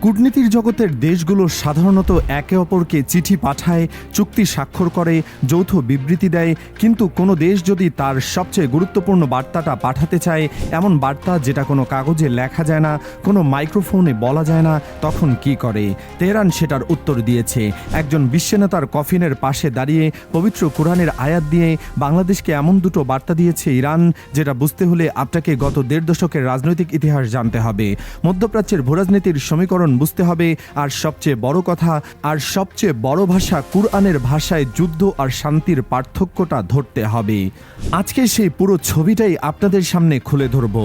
কূটনীতির জগতের দেশগুলো সাধারণত একে অপরকে চিঠি পাঠায়, চুক্তি স্বাক্ষর করে, যৌথ বিবৃতি দেয়, কিন্তু কোনো দেশ যদি তার সবচেয়ে গুরুত্বপূর্ণ বার্তাটা পাঠাতে চায়, এমন বার্তা যেটা কোনো কাগজে লেখা যায় না, কোনো মাইক্রোফোনে বলা যায় না, তখন কি করে? তেহরান সেটার উত্তর দিয়েছে। একজন বিশ্বনেতার কফিনের পাশে দাঁড়িয়ে পবিত্র কোরআনের আয়াত দিয়ে বাংলাদেশকে এমন দুটো বার্তা দিয়েছে ইরান, যেটা বুঝতে হলে আপনাকে গত ১.৫ দশকের রাজনৈতিক ইতিহাস জানতে হবে, মধ্যপ্রাচ্যের ভূরাজনীতির সমীকরণ বুঝতে হবে, আর সবচেয়ে বড় কথা আর সবচেয়ে বড় ভাষা কুরআনের ভাষায় যুদ্ধ আর শান্তির পার্থক্যটা ধরতে হবে। আজকে সেই পুরো ছবিটাই আপনাদের সামনে খুলে ধরব।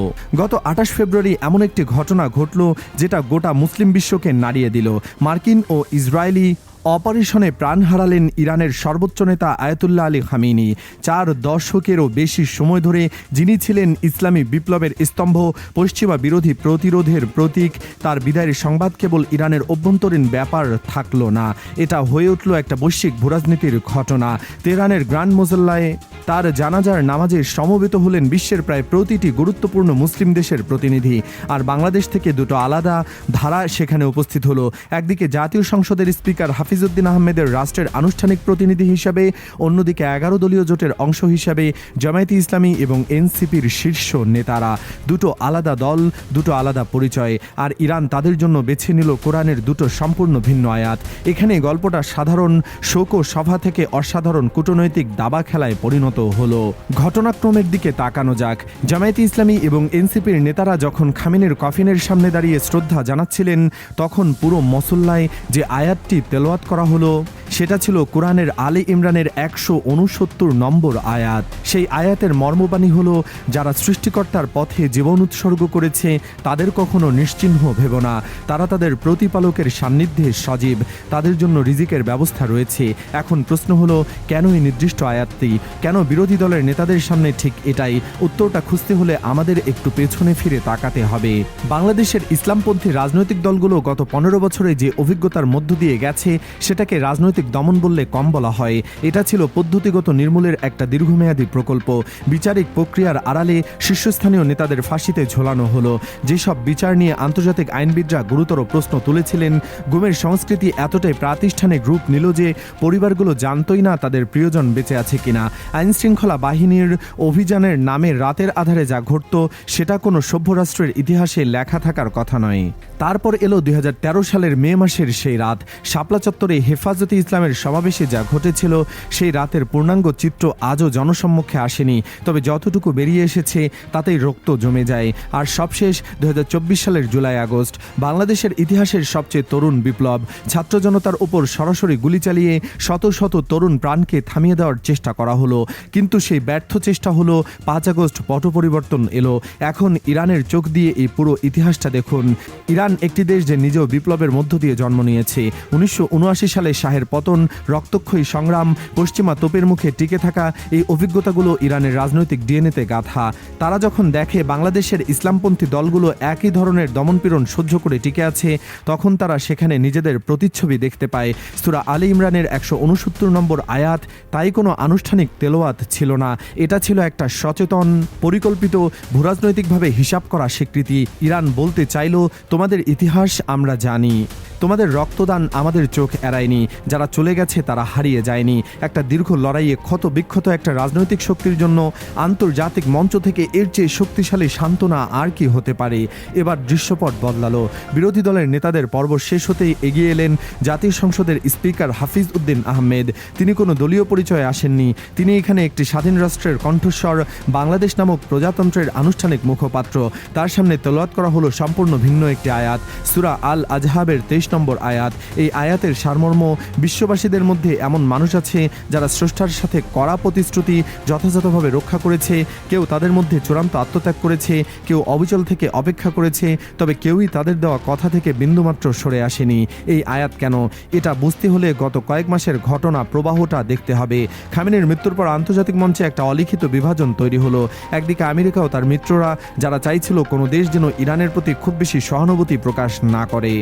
গত ২৮ ফেব্রুয়ারি এমন একটি ঘটনা ঘটল যেটা গোটা মুসলিম বিশ্বকে নাড়িয়ে দিল। মার্কিন ও ইসরায়েলি অপারেশনে প্রাণ হারালেন ইরানের সর্বোচ্চ নেতা আয়াতুল্লাহ আলী খামেনি। ৪ দশকেরও বেশি সময় ধরে যিনি ছিলেন ইসলামী বিপ্লবের স্তম্ভ, পশ্চিমা বিরোধী প্রতিরোধের প্রতীক, তার বিদায়ের সংবাদ কেবল ইরানের অভ্যন্তরীণ ব্যাপার থাকল না, এটা হয়ে উঠল একটা বৈশ্বিক ভূরাজনীতির ঘটনা। তেহরানের গ্র্যান্ড মোজাল্লায় তার জানাজার নামাজে সমবেত হলেন বিশ্বের প্রায় প্রতিটি গুরুত্বপূর্ণ মুসলিম দেশের প্রতিনিধি। আর বাংলাদেশ থেকে দুটো আলাদা ধারা সেখানে উপস্থিত হলো। একদিকে জাতীয় সংসদের স্পিকার হাফিজউদ্দিন আহমেদের রাষ্ট্রের আনুষ্ঠানিক প্রতিনিধি হিসাবে, অন্যদিকে ১১ দলীয় জোটের অংশ হিসাবে জামায়াতে ইসলামী এবং এনসিপির শীর্ষ নেতারা। দুটো আলাদা দল, দুটো আলাদা পরিচয়, আর ইরান তাদের জন্য বেছে নিল কোরআনের দুটো সম্পূর্ণ ভিন্ন আয়াত। এখানে গল্পটা সাধারণ শোক সভা থেকে অসাধারণ কূটনৈতিক দাবা খেলায় পরিণত হলো। ঘটনাক্রমের দিকে তাকানো যাক। জামায়াতে ইসলামী এবং এনসিপির নেতারা যখন খামেনির কফিনের সামনে দাঁড়িয়ে শ্রদ্ধা জানাচ্ছিলেন, তখন পুরো মসল্লায় যে আয়াতটি তেলাওয়াত করা হলো সেটা ছিল কোরআনের আলে ইমরানের ১৬৯ নম্বর আয়াত। সেই আয়াতের মর্মবাণী হলো, যারা সৃষ্টিকর্তার পথে জীবন উৎসর্গ করেছে তাদের কখনো নিশ্চিহ্ন ভেব না, তারা তাদের প্রতিপালকের সান্নিধ্যে সজীব, তাদের জন্য রিজিকের ব্যবস্থা রয়েছে। এখন প্রশ্ন হলো, কেন এই নির্দিষ্ট আয়াতটি, কেন বিরোধী দলের নেতাদের সামনে ঠিক এটাই? উত্তরটা খুঁজতে হলে আমাদের একটু পেছনে ফিরে তাকাতে হবে। বাংলাদেশের ইসলামপন্থী রাজনৈতিক দলগুলো গত ১৫ বছরে যে অভিজ্ঞতার মধ্য দিয়ে গেছে সেটাকে রাজনৈতিক দমন বললে কম বলা হয়। এটা ছিল পদ্ধতিগত নির্মূলের একটা দীর্ঘমেয়াদী প্রকল্প। বিচারিক প্রক্রিয়ার আড়ালে শীর্ষস্থানীয় নেতাদের ফাঁসিতে ঝোলানো হলো। যেসব বিচার নিয়ে আন্তর্জাতিক আইনবিদরা গুরুতর প্রশ্ন তুলেছিলেন, গুমের সংস্কৃতি এতটাই প্রাতিষ্ঠানিক রূপ নিল যে পরিবারগুলো জানতই না তাদের প্রিয়জন বেঁচে আছে কিনা। আইনশৃঙ্খলা বাহিনীর অভিযানের নামে রাতের আধারে যা ঘটত সেটা কোনো সভ্য রাষ্ট্রের ইতিহাসে লেখা থাকার কথা নয়। তারপর এলো ২০১৩ সালের মে মাসের সেই রাত। শাপলা চত্বরে হেফাজতে ইসলামের সমাবেশে যা ঘটেছিল সেই রাতের পূর্ণাঙ্গ চিত্র আজও জনসম্মুখে আসেনি, তবে যতটুকু বেরিয়ে এসেছে তাতেই রক্ত জমে যায়। আর সবশেষ ২০২৪ সালের জুলাই আগস্ট, বাংলাদেশের ইতিহাসের সবচেয়ে তরুণ বিপ্লব। ছাত্র জনতার উপর সরাসরি গুলি চালিয়ে শত শত তরুণ প্রাণকে থামিয়ে দেওয়ার চেষ্টা করা হলো, কিন্তু সেই ব্যর্থ চেষ্টা হলো। ৫ আগস্ট পট পরিবর্তন এলো। এখন ইরানের চোখ দিয়ে এই পুরো ইতিহাসটা দেখুন। ইরান একটি দেশ যে নিজেও বিপ্লবের মধ্য দিয়ে জন্ম নিয়েছে। ১৯৭৯ সালে শাহের পতন, রক্তক্ষয়ী সংগ্রাম, পশ্চিমা তোপের মুখে টিকে থাকা, এই অভিজ্ঞতাগুলো ইরানের রাজনৈতিক ডিএনএতে গাঁথা। তারা যখন দেখে বাংলাদেশের ইসলামপন্থী দলগুলো একই ধরনের দমনপীড়ন সহ্য করে টিকে আছে, তখন তারা সেখানে নিজেদের প্রতিচ্ছবি দেখতে পায়। সূরা আলে ইমরানের ১৬৯ নম্বর আয়াত তাই কোনো আনুষ্ঠানিক তেলাওয়াত ছিল না, এটা ছিল একটা সচেতন, পরিকল্পিত, ভূরাজনৈতিকভাবে হিসাব করা স্বীকৃতি। ইরান বলতে চাইল, তোমাদের ইতিহাস আমরা জানি, তোমাদের রক্তদান আমাদের চোখ এড়ায়নি, যারা চলে গেছে তারা হারিয়ে যায়নি। একটা দীর্ঘ লড়াইয়ে ক্ষত বিক্ষত একটা রাজনৈতিক শক্তির জন্য আন্তর্জাতিক মঞ্চ থেকে এর চেয়ে শক্তিশালী সান্ত্বনা আর কি হতে পারে? এবার দৃশ্যপট বদলালো। বিরোধী দলের নেতাদের পর্ব শেষ হতেই এগিয়ে এলেন জাতীয় সংসদের স্পিকার হাফিজউদ্দিন আহমেদ। তিনি কোনো দলীয় পরিচয়ে আসেননি, তিনি এখানে একটি স্বাধীন রাষ্ট্রের কণ্ঠস্বর, বাংলাদেশ নামক প্রজাতন্ত্রের আনুষ্ঠানিক মুখপাত্র। তার সামনে তেলাওয়াত করা হলো সম্পূর্ণ ভিন্ন একটি আয়াত, সূরা আল আজহাবের ২৩ নম্বর আয়াত। এই আয়াতের সারমর্ম, বিশ্ববাসীদের মধ্যে এমন মানুষ আছে যারা স্রষ্টার সাথে কড়া প্রতিশ্রুতি যথাযথভাবে রক্ষা করেছে, কেউ তাদের মধ্যে চূড়ান্ত আত্মত্যাগ করেছে, কেউ অবিচল থেকে অপেক্ষা করেছে, তবে কেউই তাদের দেওয়া কথা থেকে বিন্দুমাত্র সরে আসেনি। এই আয়াত কেন? এটা বুঝতে হলে গত কয়েক মাসের ঘটনা প্রবাহটা দেখতে হবে। খামেনির মৃত্যুর পর আন্তর্জাতিক মঞ্চে একটা অলিখিত বিভাজন তৈরি হলো। একদিকে আমেরিকা ও তার মিত্ররা, যারা চাইছিল কোনো দেশ যেন ইরানের প্রতি খুব বেশি সহানুভূতি প্রকাশ না করে।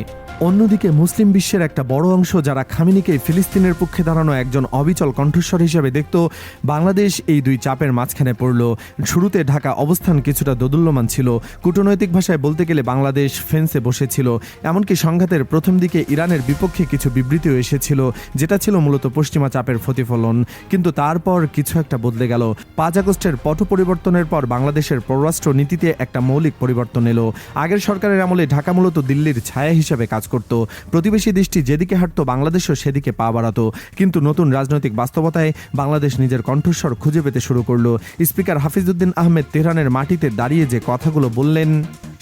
অন্যদিকে মুসলিম বিশ্বের একটা বড় অংশ যারা খামেনিকে ফিলিস্তিনের পক্ষে দাঁড়ানো একজন অবিচল কণ্ঠস্বর হিসেবে দেখত, বাংলাদেশ এই দুই চাপের মাঝখানে পড়ল। শুরুতে ঢাকা অবস্থান কিছুটা দোদুল্যমান ছিল, কূটনৈতিক ভাষায় বলতে গেলে বাংলাদেশ ফেন্সে বসেছিল। এমনকি সংঘাতের প্রথম দিকে ইরানের বিপক্ষে কিছু বিবৃতিও এসেছিল, যেটা ছিল মূলত পশ্চিমা চাপের প্রতিফলন। কিন্তু তারপর কিছু একটা বদলে গেল। 5 আগস্টের পট পরিবর্তনের পর বাংলাদেশের পররাষ্ট্র নীতিতে একটা মৌলিক পরিবর্তন এলো। আগের সরকারের আমলে ঢাকা মূলত দিল্লির ছায়া হিসেবে কাজ করত। প্রতিবেশী দেশটি যেদিকে হাঁটত বাংলাদেশও সেদিকে পা বাড়াতো। কিন্তু নতুন রাজনৈতিক বাস্তবতায় বাংলাদেশ নিজের কণ্ঠস্বর খুঁজে পেতে শুরু করলো। স্পিকার হাফিজউদ্দিন আহমেদ তেহরানের মাটিতে দাঁড়িয়ে যে কথাগুলো বললেন,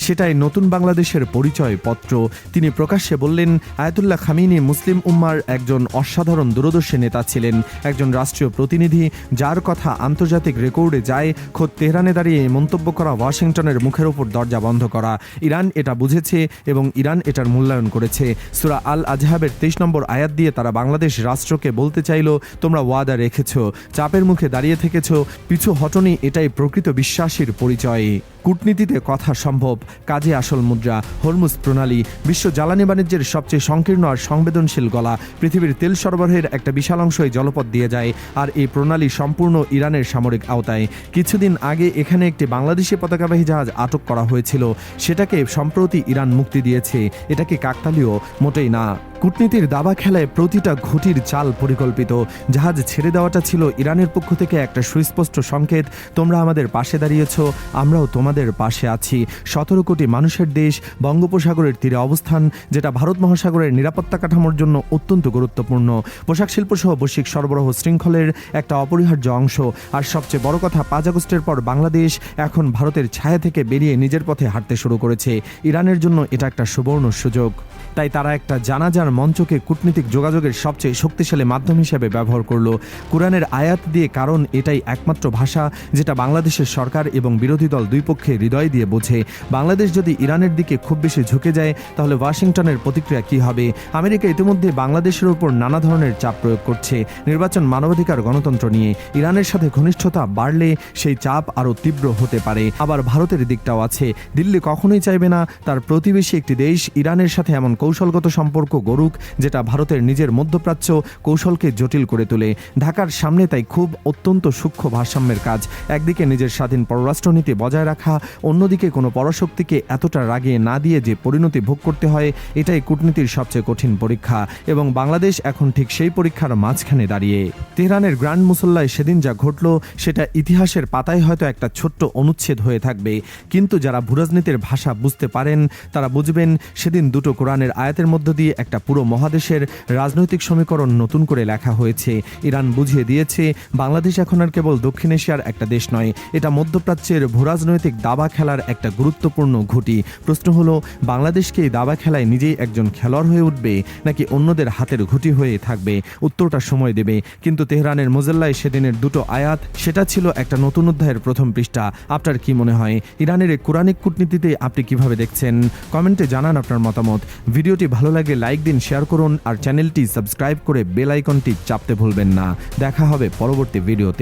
সেটাই নতুন বাংলাদেশের পরিচয় পত্র। তিনি প্রকাশ্যে বললেন, আয়াতুল্লাহ খামেনি মুসলিম উম্মার একজন অসাধারণ দূরদর্শী নেতা ছিলেন, একজন রাষ্ট্রীয় প্রতিনিধি যার কথা আন্তর্জাতিক রেকর্ডে যায়। খোদ তেহরানে দাঁড়িয়ে মন্তব্য করা ওয়াশিংটনের মুখের ওপর দরজা বন্ধ করা। ইরান এটা বুঝেছে এবং ইরান এটার মূল্যায়ন করেছে। সূরা আল আজহাবের 23 নম্বর আয়াত দিয়ে তারা বাংলাদেশ রাষ্ট্রকে বলতে চাইল, তোমরা ওয়াদা রেখেছ, চাপের মুখে দাঁড়িয়ে থেকেছ, পিছু হটনি, এটাই প্রকৃত বিশ্বাসীর পরিচয়। কূটনীতিতে কথা সম্ভব, কাজে আসল মুদ্রা। হরমুজ প্রণালী বিশ্ব জ্বালানি বাণিজ্যের সবচেয়ে সংকীর্ণ আর সংবেদনশীল গলা। পৃথিবীর তেল সরবরাহের একটা বিশাল অংশই জলপথ দিয়ে যায়, আর এই প্রণালী সম্পূর্ণ ইরানের সামরিক আওতায়। কিছুদিন আগে এখানে একটি বাংলাদেশি পতাকাবাহী জাহাজ আটক করা হয়েছিল, সেটাকে সম্প্রতি ইরান মুক্তি দিয়েছে। এটা কি কাকতালীয়? মোটেই না। কূটনীতির দাবা খেলায় প্রতিটা ঘটির চাল পরিকল্পিত। জাহাজ ছেড়ে দেওয়াটা ছিল ইরানের পক্ষ থেকে একটা সুস্পষ্ট সংকেত, তোমরা আমাদের পাশে দাঁড়িয়েছ, আমরাও তোমাদের পাশে আছি। 17 কোটি মানুষের দেশ, বঙ্গোপসাগরের তীরে অবস্থান, যেটা ভারত মহাসাগরের নিরাপত্তা কাঠামোর জন্য অত্যন্ত গুরুত্বপূর্ণ। পোশাক শিল্প সহ বৈশ্বিক সরবরাহ শৃঙ্খলের একটা অপরিহার্য অংশ। আর সবচেয়ে বড় কথা, 5 আগস্টের পর বাংলাদেশ এখন ভারতের ছায়া থেকে বেরিয়ে নিজের পথে হাঁটতে শুরু করেছে। ইরানের জন্য এটা একটা সুবর্ণ সুযোগ। তাই তারা একটা জানাজার মঞ্চকে কূটনীতিক যোগাযোগের সবচেয়ে শক্তিশালী মাধ্যম হিসেবে ব্যবহার করল। কোরআনের আয়াত দিয়ে, কারণ এটাই একমাত্র ভাষা যেটা বাংলাদেশের সরকার এবং বিরোধী দল দুই পক্ষে হৃদয় দিয়ে বোঝে। বাংলাদেশ যদি ইরানের দিকে খুব বেশি ঝুঁকে যায়, তাহলে ওয়াশিংটনের প্রতিক্রিয়া কী হবে? আমেরিকা ইতিমধ্যে বাংলাদেশের উপর নানা ধরনের চাপ প্রয়োগ করছে, নির্বাচন, মানবাধিকার, গণতন্ত্র নিয়ে। ইরানের সাথে ঘনিষ্ঠতা বাড়লে সেই চাপ আরও তীব্র হতে পারে। আবার ভারতের দিকটাও আছে। দিল্লি কখনোই চাইবে না তার প্রতিবেশী একটি দেশ ইরানের সাথে এমন কৌশলগত সম্পর্ক গড়ুক যেটা ভারতের নিজের মধ্যপ্রাচ্য কৌশলকে জটিল করে তোলে। ঢাকার সামনে তাই খুব অত্যন্ত সূক্ষ্ম ভারসাম্যের কাজ। একদিকে নিজের স্বাধীন পররাষ্ট্রনীতি বজায় রাখা, অন্যদিকে কোনো পরশক্তিকে এতটা রাগিয়ে না দিয়ে যে পরিণতি ভোগ করতে হয়, এটাই কূটনীতির সবচেয়ে কঠিন পরীক্ষা। এবং বাংলাদেশ এখন ঠিক সেই পরীক্ষার মাঝখানে দাঁড়িয়ে। তেহরানের গ্র্যান্ড মুসল্লায় সেদিন যা ঘটল, সেটা ইতিহাসের পাতায় হয়তো একটা ছোট্ট অনুচ্ছেদ হয়ে থাকবে, কিন্তু যারা ভূরাজনীতির ভাষা বুঝতে পারেন তারা বুঝবেন সেদিন দুটো কোরআনের আয়াতের মধ্য দিয়ে একটা পুরো মহাদেশের রাজনৈতিক সমীকরণ নতুন করে লেখা হয়েছে। ইরান বুঝিয়ে দিয়েছে বাংলাদেশ এখন আর কেবল দক্ষিণ এশিয়ার একটা দেশ নয়, এটা মধ্যপ্রাচ্যের ভূরাজনৈতিক দাবা খেলার একটা গুরুত্বপূর্ণ ঘুঁটি। প্রশ্ন হলো, বাংলাদেশকে এই দাবা খেলায় নিজেই একজন খেলোয়াড় হয়ে উঠবে, নাকি অন্যদের হাতের ঘুঁটি হয়ে থাকবে? উত্তরটা সময় দেবে। কিন্তু তেহরানের মোজাল্লায় সেদিনের দুটো আয়াত, সেটা ছিল একটা নতুন অধ্যায়ের প্রথম পৃষ্ঠা। আপনার কি মনে হয় ইরানের এই কোরআনিক কূটনীতিতে আপনি কিভাবে দেখছেন? কমেন্টে জানান আপনার মতামত। ভিডিওটি ভালো লাগে লাইক দিন, শেয়ার করুন, আর চ্যানেলটি সাবস্ক্রাইব করে বেল আইকনটি চাপতে ভুলবেন না। দেখা হবে পরবর্তী ভিডিওতে।